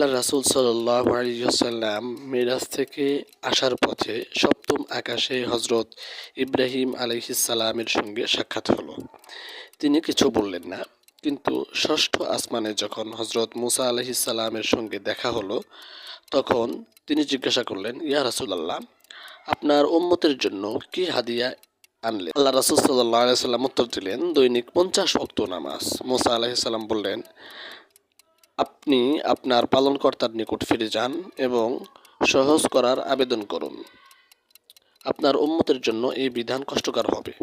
আল্লাহ রাসূল সাল্লাল্লাহু আলাইহি ওয়াসাল্লাম মিরাজ থেকে আসার পথে সপ্তম আকাশে হযরত ইব্রাহিম আলাইহিস সালামের সঙ্গে সাক্ষাৎ হলো। তিনি কিছু বললেন না, কিন্তু ষষ্ঠ আসমানে যখন হযরত মুসা আলাইহিস সালামের সঙ্গে দেখা হলো, তখন তিনি জিজ্ঞাসা করলেন, ইয়া রাসূলাল্লাহ, আপনার উম্মতের জন্য কি হাদিয়া আনলেন? আল্লাহ রাসূল সাল্লাল্লাহু আলাইহি ওয়াসাল্লাম উত্তর দিলেন, দৈনিক 50 ওয়াক্ত নামাজ। মুসা আলাইহিস সালাম বললেন, আপনি আপনার পালনকর্তার নিকট ফিরে যান এবং সহজ করার আবেদন করুন। আপনার উম্মতের জন্য এই বিধান কষ্টকর হবে।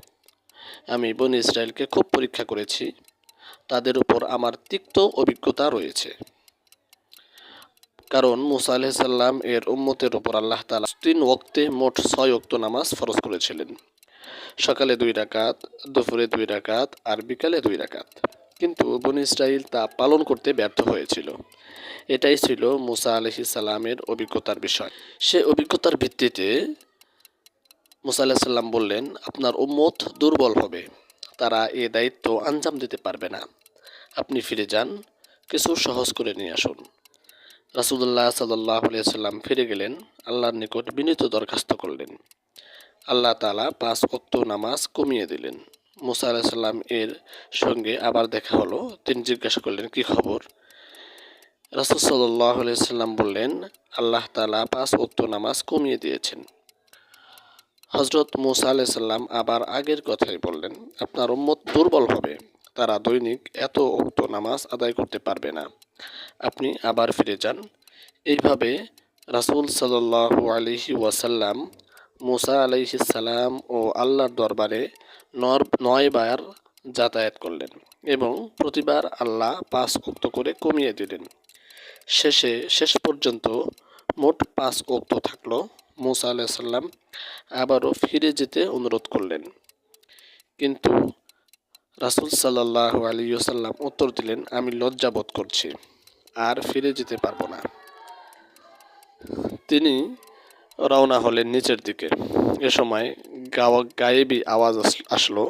আমি বনী ইসরায়েলকে খুব পরীক্ষা করেছি, তাদের উপর আমার তিক্ত অভিজ্ঞতা রয়েছে। কারণ মুসা আলাইহিস সালাম এর উম্মতের উপর আল্লাহ তাআলা 3 ওয়াক্তে মোট 6 ওয়াক্ত নামাজ ফরজ করেছিলেন। সকালে 2 রাকাত, দুপুরে 2 রাকাত আর বিকালে 2 রাকাত। কিন্তু বনী ইসরাইল তা পালন করতে ব্যর্থ হয়েছিল। এটাই ছিল মুসা আলাইহিস সালামের অভিজ্ঞতার বিষয়। সে অভিজ্ঞতার ভিত্তিতে মুসা আলাইহিস সালাম বললেন, আপনার উম্মত দুর্বল হবে, তারা এ দায়িত্ব আঞ্জাম দিতে পারবে না। আপনি ফিরে যান, কিছু সহজ করে নিয়ে আসুন। রাসূলুল্লাহ সাল্লাল্লাহু আলাইহি ওয়াসাল্লাম ফিরে গেলেন, আল্লাহর নিকট বিনীত দরখাস্ত করলেন। আল্লাহ তাআলা 5 ওয়াক্ত নামাজ কমিয়ে দিলেন। মুসা আলাইহিস সালাম এর সঙ্গে আবার দেখা হলো। তিনি জিজ্ঞাসা করলেন, কি খবর? রাসূল সাল্লাল্লাহু আলাইহি ওয়াসাল্লাম বললেন, আল্লাহ তাআলা 5 ওয়াক্ত নামাজ কমিয়ে দিয়েছেন। হযরত মুসা আলাইহিস সালাম আবার আগের কথাই বললেন, আপনার উম্মত দুর্বল হবে, তারা দৈনিক এত ওয়াক্ত নামাজ আদায় করতে পারবে না। আপনি আবার ফিরে যান। এইভাবে রাসূল সাল্লাল্লাহু আলাইহি ওয়াসাল্লাম মুসা আলাইহিস সালাম ও আল্লাহর দরবারে 9 বার যাতায়াত করলেন এবং প্রতিবার আল্লাহ 5 ওয়াক্ত করে কমিয়ে দিলেন। শেষ পর্যন্ত মোট 5 ওয়াক্ত থাকলো। মুসা আলাইহিস সালাম আবারও ফিরে যেতে অনুরোধ করলেন, কিন্তু রাসূল সাল্লাল্লাহু আলাইহি ওয়াসাল্লাম উত্তর দিলেন, আমি লজ্জা বোধ করছি, আর ফিরে যেতে পারবো না। তিনি রওনা হলেন নিচের দিকে। এ সময় গায়েবী আওয়াজ আসলো,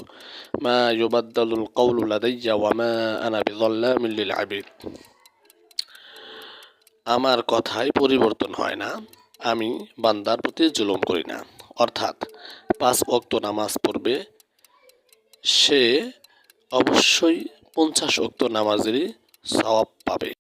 মা ইউবাদদালুল কওলু লাদাইয়া ওয়া মা আনা বিযাল্লামিল লিল আবিদ। আমার কথায় পরিবর্তন হয় না, আমি বান্দার প্রতি জুলুম করি না। অর্থাৎ 5 ওয়াক্ত নামাজ পড়বে, সে অবশ্যই 50 ওয়াক্ত নামাজেরই সওয়াব পাবে।